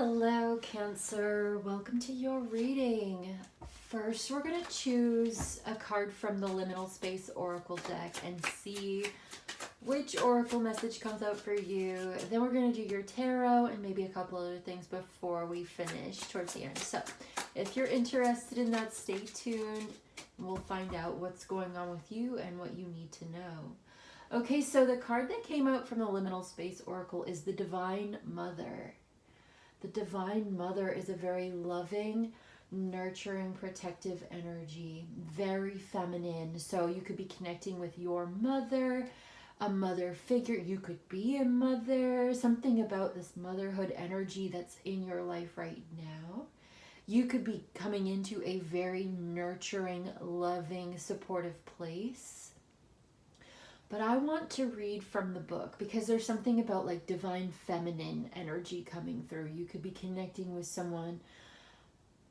Hello, Cancer. Welcome to your reading. First, we're going to choose a card from the Liminal Space Oracle deck and see which oracle message comes out for you. Then we're going to do your tarot and maybe a couple other things before we finish towards the end. So, if you're interested in that, stay tuned. We'll find out what's going on with you and what you need to know. Okay, so the card that came out from the Liminal Space Oracle is the Divine Mother. The Divine Mother is a very loving, nurturing, protective energy, very feminine. So you could be connecting with your mother, a mother figure. You could be a mother, something about this motherhood energy that's in your life right now. You could be coming into a very nurturing, loving, supportive place. But I want to read from the book because there's something about like divine feminine energy coming through. You could be connecting with someone,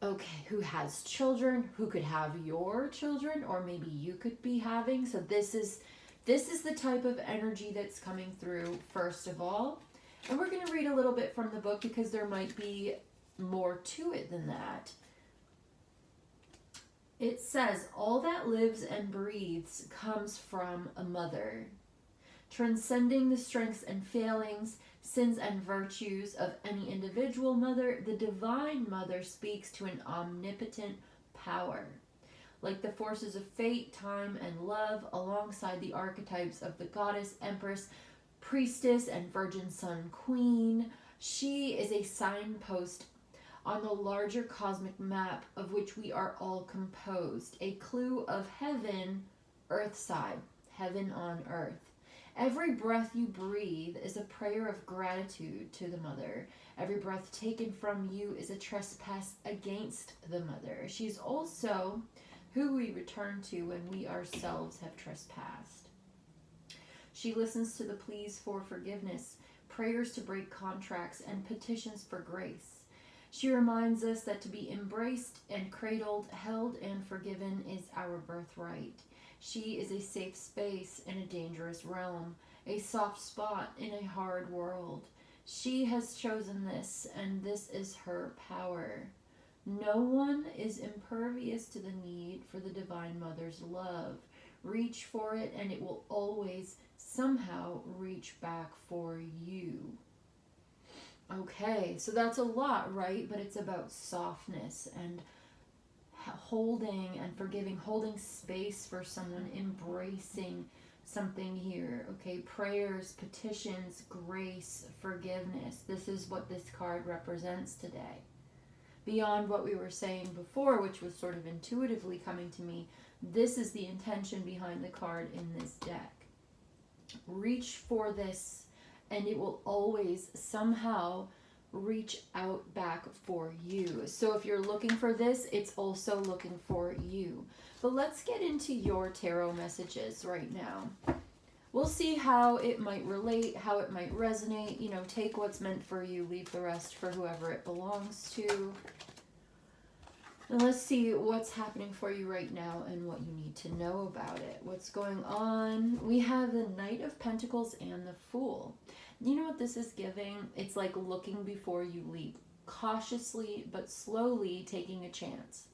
okay, who has children, who could have your children, or maybe you could be having. So this is the type of energy that's coming through first of all. And we're going to read a little bit from the book because there might be more to it than that. It says, all that lives and breathes comes from a mother. Transcending the strengths and failings, sins and virtues of any individual mother, the Divine Mother speaks to an omnipotent power. Like the forces of fate, time, and love, alongside the archetypes of the goddess, empress, priestess, and virgin son queen, she is a signpost on the larger cosmic map of which we are all composed, a clue of heaven, earth side, heaven on earth. Every breath you breathe is a prayer of gratitude to the mother. Every breath taken from you is a trespass against the mother. She's also who we return to when we ourselves have trespassed. She listens to the pleas for forgiveness, prayers to break contracts, and petitions for grace. She reminds us that to be embraced and cradled, held and forgiven is our birthright. She is a safe space in a dangerous realm, a soft spot in a hard world. She has chosen this, and this is her power. No one is impervious to the need for the Divine Mother's love. Reach for it, and it will always somehow reach back for you. Okay, so that's a lot, right? But it's about softness and holding and forgiving, holding space for someone, embracing something here. Okay, prayers, petitions, grace, forgiveness. This is what this card represents today. Beyond what we were saying before, which was sort of intuitively coming to me, this is the intention behind the card in this deck. Reach for this, and it will always somehow reach out back for you. So if you're looking for this, it's also looking for you. But let's get into your tarot messages right now. We'll see how it might relate, how it might resonate. You know, take what's meant for you, leave the rest for whoever it belongs to. And let's see what's happening for you right now and what you need to know about it. What's going on? We have the Knight of Pentacles and the Fool. You know what this is giving? It's like looking before you leap. Cautiously but slowly taking a chance.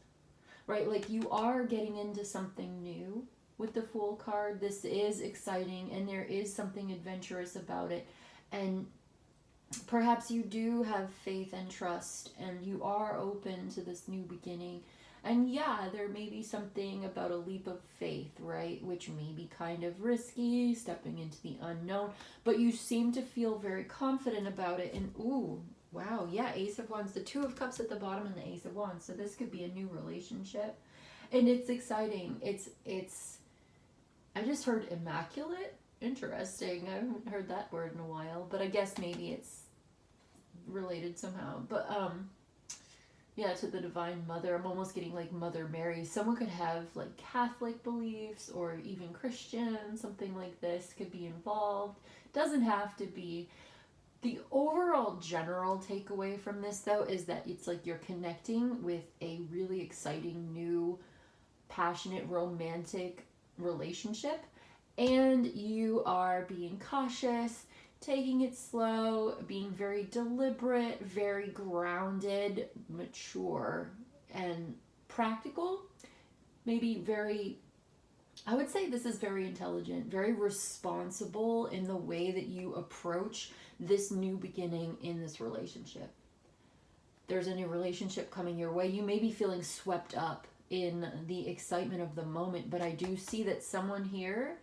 Right? Like you are getting into something new with the Fool card. This is exciting and there is something adventurous about it. And perhaps you do have faith and trust and you are open to this new beginning. And yeah, there may be something about a leap of faith, right? Which may be kind of risky, stepping into the unknown. But you seem to feel very confident about it. And ooh, wow, yeah, Ace of Wands. The Two of Cups at the bottom and the Ace of Wands. So this could be a new relationship. And it's exciting. It's I just heard immaculate. Interesting. I haven't heard that word in a while. But I guess maybe it's related somehow. But yeah, to the Divine Mother. I'm almost getting like Mother Mary. Someone could have like Catholic beliefs or even Christian, something like this could be involved. Doesn't have to be. The overall general takeaway from this though is that it's like you're connecting with a really exciting new passionate romantic relationship and you are being cautious, taking it slow, being very deliberate, very grounded, mature, and practical. Maybe very, I would say this is very intelligent, very responsible in the way that you approach this new beginning in this relationship. There's a new relationship coming your way. You may be feeling swept up in the excitement of the moment, but I do see that someone here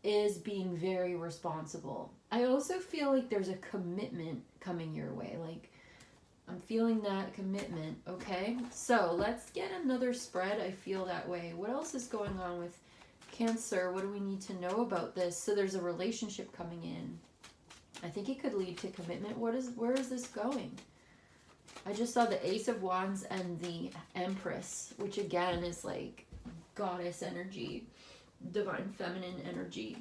is being very responsible. I also feel like there's a commitment coming your way. Like, I'm feeling that commitment, okay? So let's get another spread. I feel that way. What else is going on with Cancer? What do we need to know about this? So there's a relationship coming in. I think it could lead to commitment. Where is this going? I just saw the Ace of Wands and the Empress, which again is like goddess energy, divine feminine energy.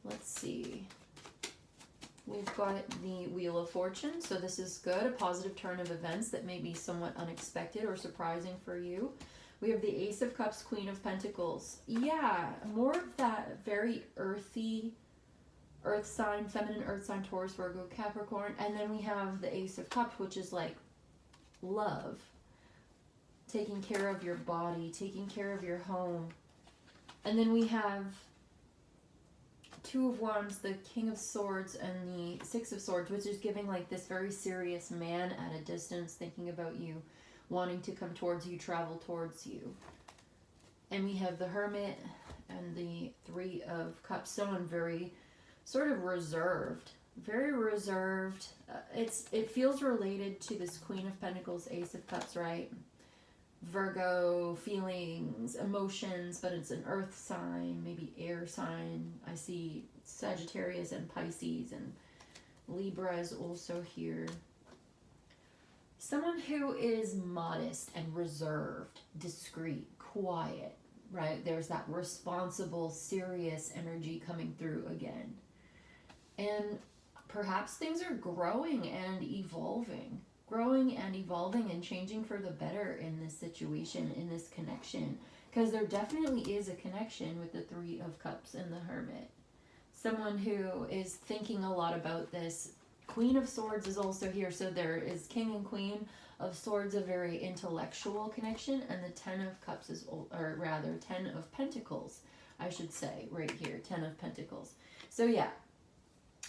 Let's see. We've got the Wheel of Fortune, so this is good. A positive turn of events that may be somewhat unexpected or surprising for you. We have the Ace of Cups, Queen of Pentacles. Yeah, more of that very earthy earth sign, feminine earth sign, Taurus, Virgo, Capricorn. And then we have the Ace of Cups, which is like love. Taking care of your body, taking care of your home. And then we have Two of Wands, the King of Swords, and the Six of Swords, which is giving like this very serious man at a distance thinking about you, wanting to come towards you, travel towards you. And we have the Hermit and the Three of Cups, someone very sort of reserved, very reserved. It feels related to this Queen of Pentacles, Ace of Cups, right? Virgo, feelings, emotions, but it's an earth sign, maybe air sign. I see Sagittarius and Pisces, and Libra is also here. Someone who is modest and reserved, discreet, quiet, right? There's that responsible, serious energy coming through again. And perhaps things are growing and evolving and changing for the better in this situation, in this connection. Because there definitely is a connection with the Three of Cups and the Hermit. Someone who is thinking a lot about this. Queen of Swords is also here, so there is King and Queen of Swords, a very intellectual connection, and the Ten of Cups is, or rather, Ten of Pentacles, I should say, right here, Ten of Pentacles. So yeah,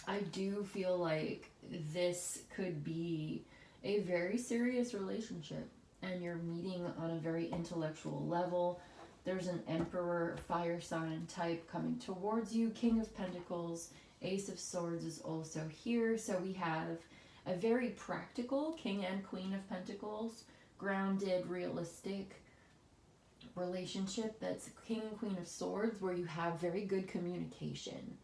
I do feel like this could be a very serious relationship, and you're meeting on a very intellectual level. There's an Emperor, fire sign type coming towards you, King of Pentacles, Ace of Swords is also here. So we have a very practical King and Queen of Pentacles, grounded, realistic relationship. That's King and Queen of Swords, where you have very good communication.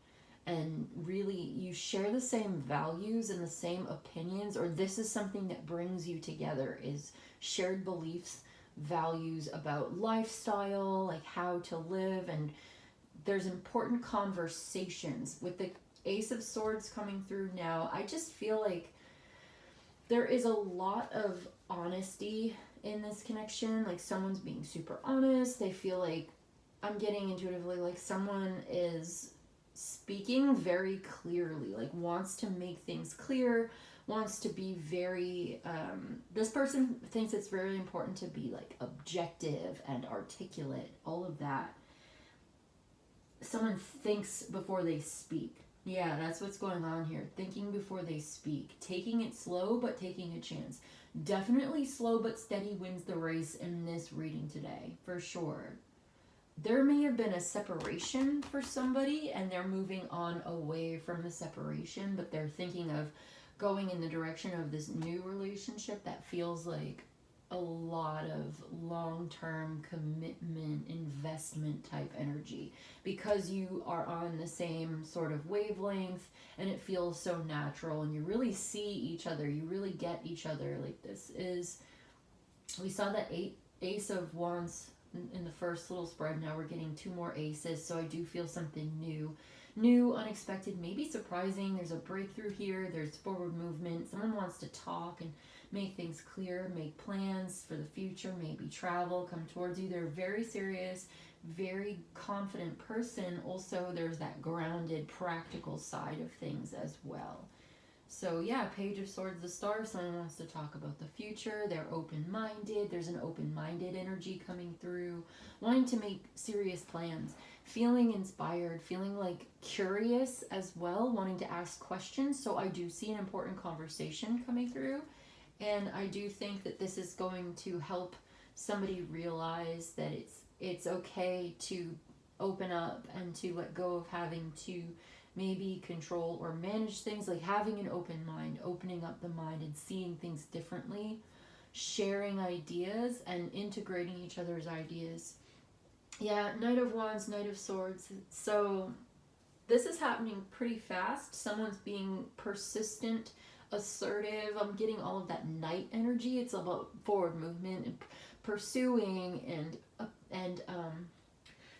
And really, you share the same values and the same opinions, or this is something that brings you together, is shared beliefs, values about lifestyle, like how to live, and there's important conversations. With the Ace of Swords coming through now, I just feel like there is a lot of honesty in this connection. Like someone's being super honest. They feel like, I'm getting intuitively, like someone is speaking very clearly, like wants to make things clear, wants to be very, this person thinks it's very important to be like objective and articulate, all of that. Someone thinks before they speak. Yeah, that's what's going on here. Thinking before they speak. Taking it slow, but taking a chance. Definitely slow but steady wins the race in this reading today, for sure. There may have been a separation for somebody, and they're moving on away from the separation, but they're thinking of going in the direction of this new relationship that feels like a lot of long-term commitment, investment type energy, because you are on the same sort of wavelength and it feels so natural, and you really see each other, you really get each other. Like this is, we saw that Ace of Wands in the first little spread. Now we're getting two more aces, so I do feel something new, unexpected, maybe surprising. There's a breakthrough here, there's forward movement. Someone wants to talk and make things clear, make plans for the future, maybe travel, come towards you. They're very serious, very confident person, also there's that grounded, practical side of things as well. So yeah, Page of Swords, the Star, someone wants to talk about the future. They're open-minded. There's an open-minded energy coming through, wanting to make serious plans, feeling inspired, feeling like curious as well, wanting to ask questions. So I do see an important conversation coming through, and I do think that this is going to help somebody realize that it's okay to open up and to let go of having to maybe control or manage things, like having an open mind, opening up the mind and seeing things differently, sharing ideas and integrating each other's ideas. Yeah, Knight of Wands, Knight of Swords. So this is happening pretty fast. Someone's being persistent, assertive. I'm getting all of that Knight energy. It's about forward movement and pursuing and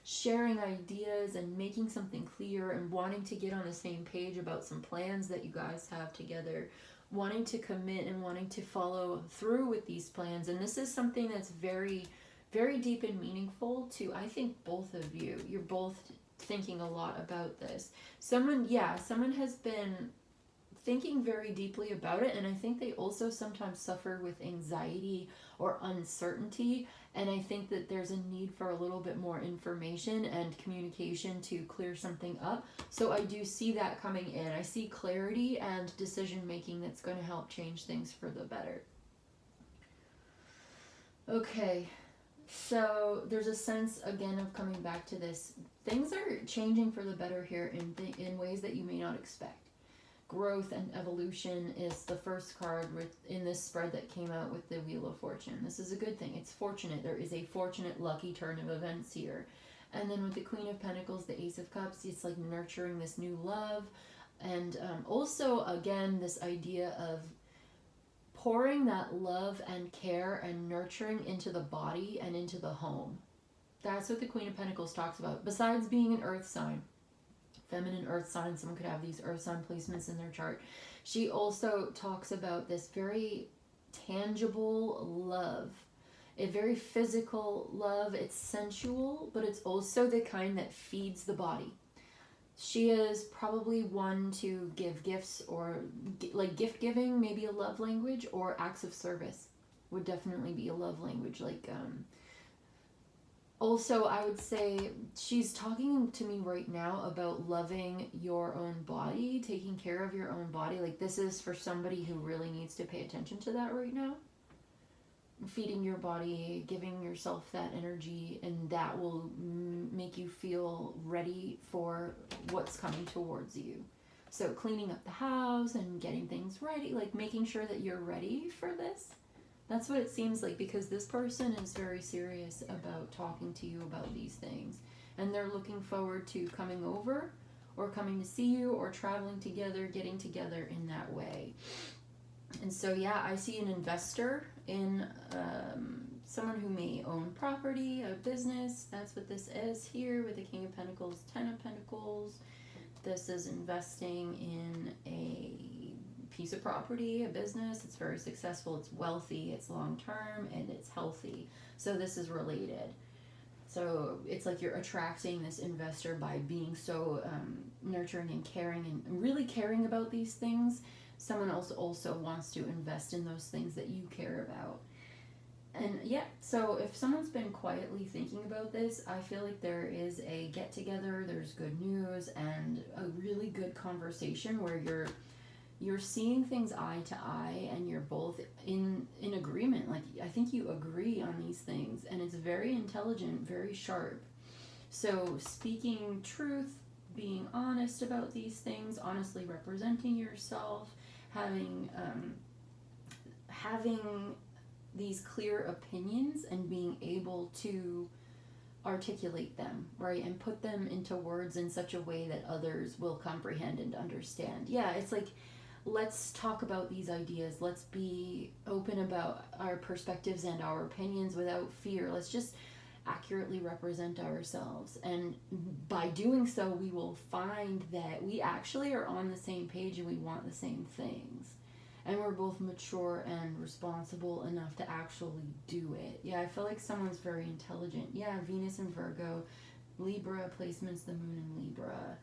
sharing ideas and making something clear and wanting to get on the same page about some plans that you guys have together, wanting to commit and wanting to follow through with these plans. And this is something that's very, very deep and meaningful to, I think, both of you. You're both thinking a lot about this. Someone has been thinking very deeply about it, and I think they also sometimes suffer with anxiety or uncertainty, and I think that there's a need for a little bit more information and communication to clear something up. So I do see that coming in. I see clarity and decision making that's going to help change things for the better. Okay, so there's a sense again of coming back to this. Things are changing for the better here in ways that you may not expect. Growth and evolution is the first card in this spread that came out with the Wheel of Fortune. This is a good thing. It's fortunate. There is a fortunate, lucky turn of events here. And then with the Queen of Pentacles, the Ace of Cups, it's like nurturing this new love. And also, again, this idea of pouring that love and care and nurturing into the body and into the home. That's what the Queen of Pentacles talks about. Besides being an earth sign, feminine earth sign, someone could have these earth sign placements in their chart. She also talks about this very tangible love, a very physical love. It's sensual, but it's also the kind that feeds the body. She is probably one to give gifts, or like gift giving, maybe a love language, or acts of service would definitely be a love language. Also, I would say she's talking to me right now about loving your own body, taking care of your own body. Like, this is for somebody who really needs to pay attention to that right now. Feeding your body, giving yourself that energy, and that will make you feel ready for what's coming towards you. So cleaning up the house and getting things ready, like making sure that you're ready for this. That's what it seems like, because this person is very serious about talking to you about these things. And they're looking forward to coming over or coming to see you or traveling together, getting together in that way. And so, yeah, I see an investor in someone who may own property, a business. That's what this is here with the King of Pentacles, Ten of Pentacles. This is investing in a piece of property, a business. It's very successful, it's wealthy, it's long-term, and it's healthy. So this is related. So it's like you're attracting this investor by being so nurturing and caring and really caring about these things. Someone else also wants to invest in those things that you care about. And yeah, so if someone's been quietly thinking about this, I feel like there is a get-together, there's good news, and a really good conversation where you're seeing things eye to eye and you're both in agreement. Like, I think you agree on these things, and it's very intelligent, very sharp. So speaking truth, being honest about these things, honestly representing yourself, having these clear opinions and being able to articulate them, right, and put them into words in such a way that others will comprehend and understand. Yeah, it's like, let's talk about these ideas. Let's be open about our perspectives and our opinions without fear. Let's just accurately represent ourselves. And by doing so, we will find that we actually are on the same page and we want the same things. and we're both mature and responsible enough to actually do it. Yeah, I feel like someone's very intelligent. Yeah, Venus in Virgo, Libra placements, the moon in Libra.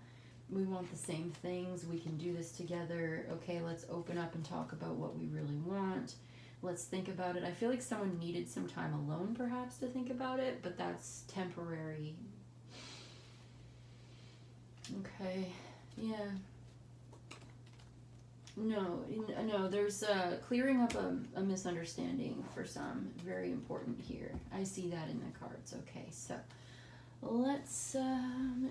We want the same things. We can do this together. Okay, let's open up and talk about what we really want. Let's think about it. I feel like someone needed some time alone perhaps to think about it, but that's temporary. Okay, yeah. No, there's clearing up a misunderstanding for some. Very important here. I see that in the cards. Okay, so let's,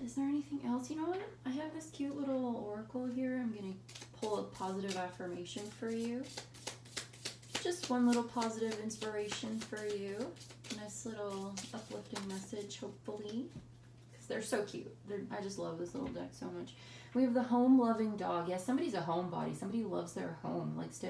is there anything else? You know what? I have this cute little oracle here. I'm going to pull a positive affirmation for you. Just one little positive inspiration for you. Nice little uplifting message, hopefully. Because they're so cute. I just love this little deck so much. We have the home-loving dog. Yes, somebody's a homebody. Somebody loves their home, likes to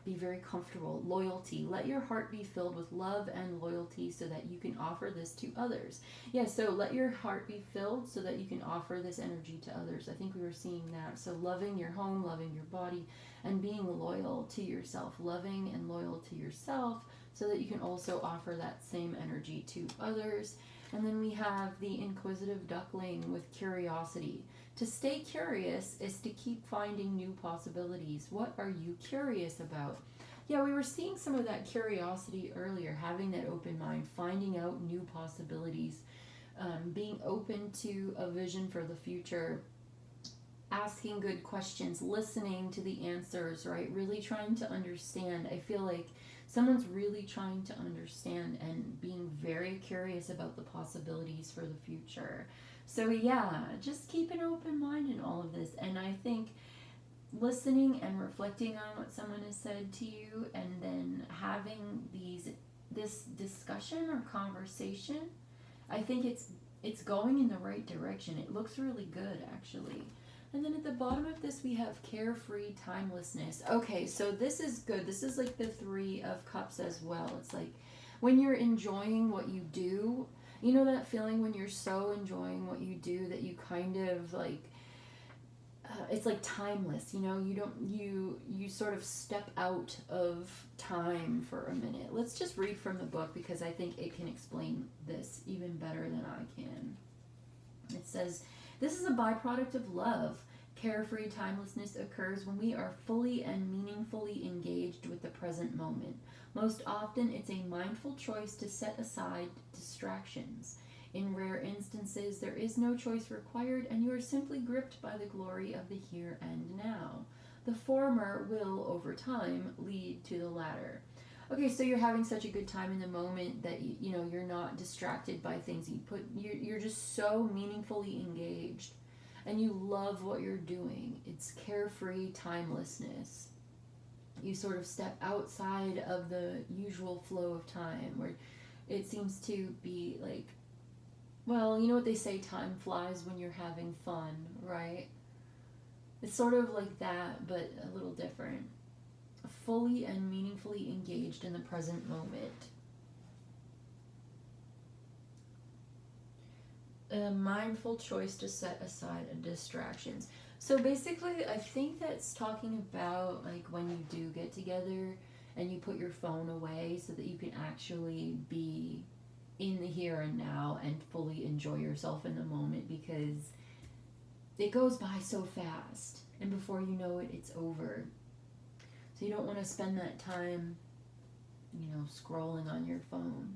be very comfortable. Loyalty. Let your heart be filled with love and loyalty so that you can offer this to others. Yeah, so let your heart be filled so that you can offer this energy to others. I think we were seeing that. So loving your home, loving your body, and being loyal to yourself. Loving and loyal to yourself so that you can also offer that same energy to others. And then we have the inquisitive duckling with curiosity. To stay curious is to keep finding new possibilities. What are you curious about? Yeah, we were seeing some of that curiosity earlier, having that open mind, finding out new possibilities, being open to a vision for the future, asking good questions, listening to the answers, right? Really trying to understand. I feel like someone's really trying to understand and being very curious about the possibilities for the future. So yeah, just keep an open mind in all of this. And I think listening and reflecting on what someone has said to you and then having this discussion or conversation, I think it's going in the right direction. It looks really good, actually. And then at the bottom of this, we have carefree timelessness. Okay, so this is good. This is like the Three of Cups as well. It's like when you're enjoying what you do, you know that feeling when you're so enjoying what you do that you kind of like, it's like timeless, you know, you sort of step out of time for a minute. Let's just read from the book because I think it can explain this even better than I can. It says, this is a byproduct of love. Carefree timelessness occurs when we are fully and meaningfully engaged with the present moment. Most often, it's a mindful choice to set aside distractions. In rare instances, there is no choice required, and you are simply gripped by the glory of the here and now. The former will, over time, lead to the latter. Okay, so you're having such a good time in the moment that you know you're not distracted by things. You're just so meaningfully engaged, and you love what you're doing. It's carefree timelessness. You sort of step outside of the usual flow of time, where it seems to be like, well, you know what they say, time flies when you're having fun, right? It's sort of like that, but a little different. Fully and meaningfully engaged in the present moment. A mindful choice to set aside distractions. So basically, I think that's talking about like when you do get together and you put your phone away so that you can actually be in the here and now and fully enjoy yourself in the moment, because it goes by so fast and before you know it, it's over. So you don't want to spend that time, you know, scrolling on your phone.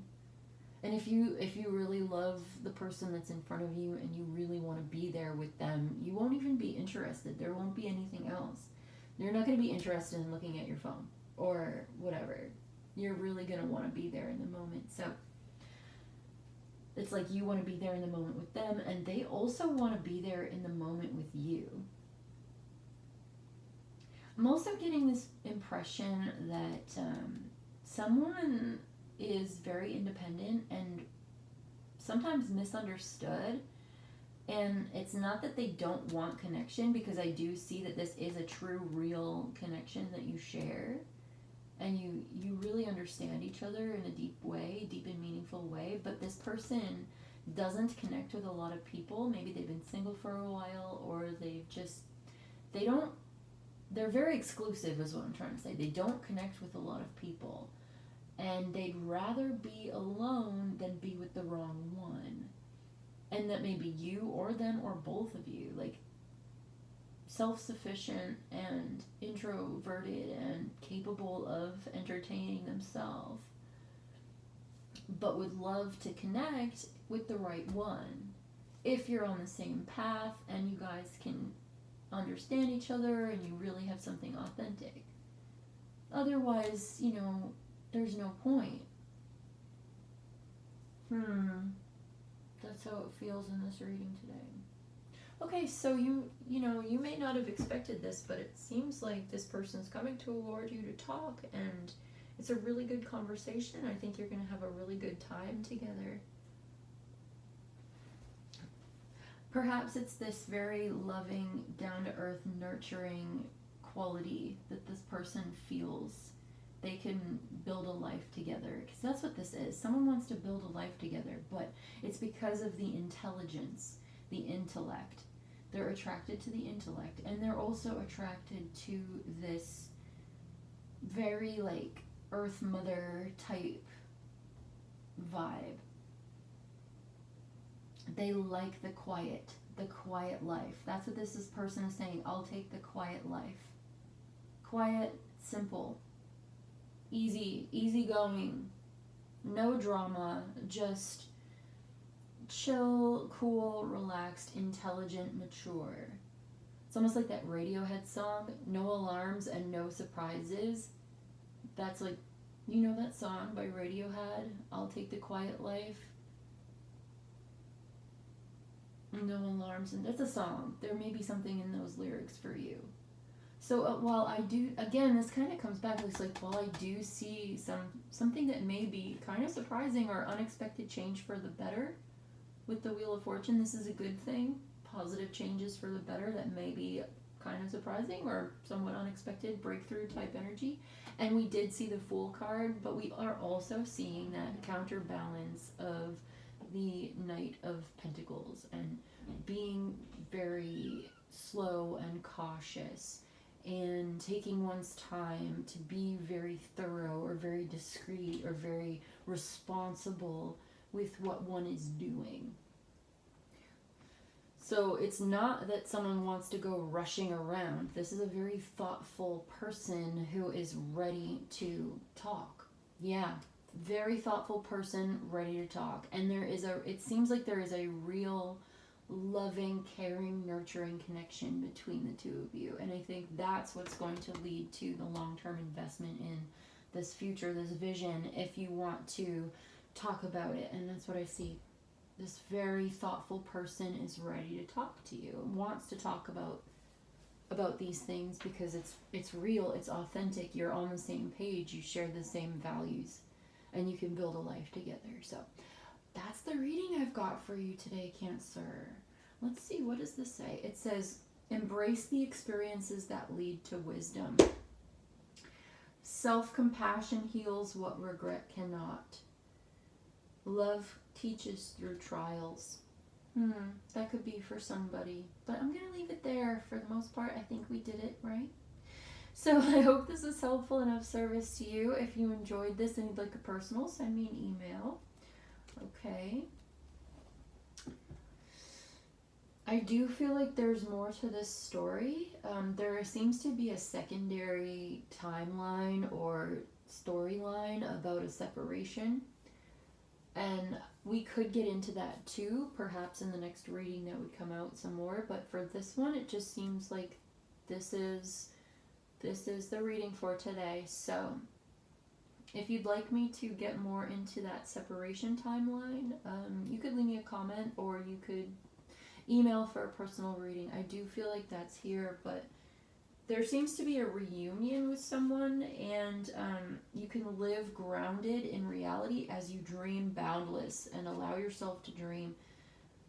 And if you really love the person that's in front of you and you really want to be there with them, you won't even be interested. There won't be anything else. You're not going to be interested in looking at your phone or whatever. You're really going to want to be there in the moment. So it's like you want to be there in the moment with them, and they also want to be there in the moment with you. I'm also getting this impression that someone is very independent and sometimes misunderstood. And it's not that they don't want connection, because I do see that this is a true, real connection that you share. And you really understand each other in a deep way, deep and meaningful way. But this person doesn't connect with a lot of people. Maybe they've been single for a while, or they don't they're very exclusive is what I'm trying to say. They don't connect with a lot of people. And they'd rather be alone than be with the wrong one. And that may be you or them or both of you. Like, self-sufficient and introverted and capable of entertaining themselves, but would love to connect with the right one. If you're on the same path and you guys can understand each other and you really have something authentic. Otherwise, there's no point. That's how it feels in this reading today. Okay, so you may not have expected this, but it seems like this person's coming toward you to talk, and it's a really good conversation. I think you're going to have a really good time together. Perhaps it's this very loving, down-to-earth, nurturing quality that this person feels they can build a life together. Because that's what this is. Someone wants to build a life together, but it's because of the intelligence, the intellect. They're attracted to the intellect, and they're also attracted to this very, like, Earth Mother type vibe. They like the quiet life. That's what this person is saying. I'll take the quiet life. Quiet, simple, easy going, no drama, just chill, cool, relaxed, intelligent, mature. It's almost like that Radiohead song, No Alarms and No Surprises. That's like, that song by Radiohead, I'll Take the Quiet Life. No alarms, and that's a song. There may be something in those lyrics for you. So while I do, again, this kind of comes back, it's like, while I do see something that may be kind of surprising or unexpected change for the better with the Wheel of Fortune, this is a good thing. Positive changes for the better that may be kind of surprising or somewhat unexpected, breakthrough type energy. And we did see the Fool card, but we are also seeing that counterbalance of the Knight of Pentacles and being very slow and cautious and taking one's time to be very thorough or very discreet or very responsible with what one is doing. So it's not that someone wants to go rushing around. This is a very thoughtful person who is ready to talk. Yeah, very thoughtful person ready to talk. And it seems like there is a real loving, caring, nurturing connection between the two of you. And I think that's what's going to lead to the long-term investment in this future, this vision, if you want to talk about it. And that's what I see. This very thoughtful person is ready to talk to you, wants to talk about these things because it's real, it's authentic, you're on the same page, you share the same values, and you can build a life together. So that's the reading I've got for you today, Cancer. Let's see, what does this say? It says, embrace the experiences that lead to wisdom. Self-compassion heals what regret cannot. Love teaches through trials. That could be for somebody. But I'm going to leave it there. For the most part, I think we did it, right? So I hope this was helpful and of service to you. If you enjoyed this and you'd like a personal, send me an email. Okay. I do feel like there's more to this story. There seems to be a secondary timeline or storyline about a separation. And we could get into that too, perhaps in the next reading that would come out some more. But for this one, it just seems like this is the reading for today. So if you'd like me to get more into that separation timeline, you could leave me a comment or you could email for a personal reading. I do feel like that's here, but there seems to be a reunion with someone, and you can live grounded in reality as you dream boundless and allow yourself to dream.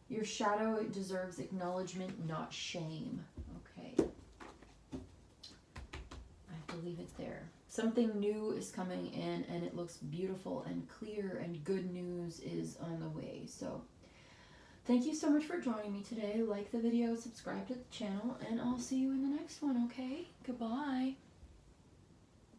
Your shadow deserves acknowledgement, not shame. Okay. I have to leave it there. Something new is coming in, and it looks beautiful and clear, and good news is on the way. So Thank you so much for joining me today. Like the video, subscribe to the channel, and I'll see you in the next one, okay? Goodbye.